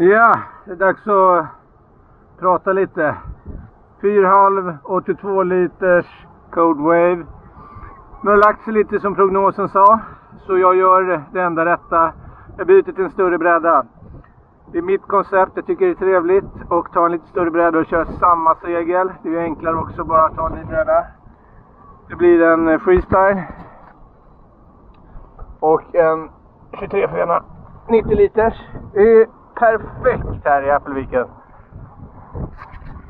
Ja, det är dags att prata lite. 4,5 82 liters Kode Wave. Nu har det lagt sig lite som prognosen sa, så jag gör det enda rätta. Jag byter till en större bräda. Det är mitt koncept, jag tycker det är trevligt och ta en lite större bräda och köra samma segel. Det är enklare också bara att ta en ny bräda. Det blir en Freestyle och en 23-fena 90 liters. Det är perfekt här i Appelviken.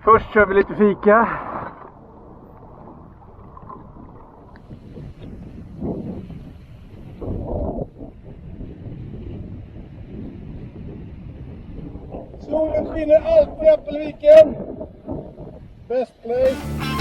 Först kör vi lite fika. Solen skiner alltid i Appelviken. Best place.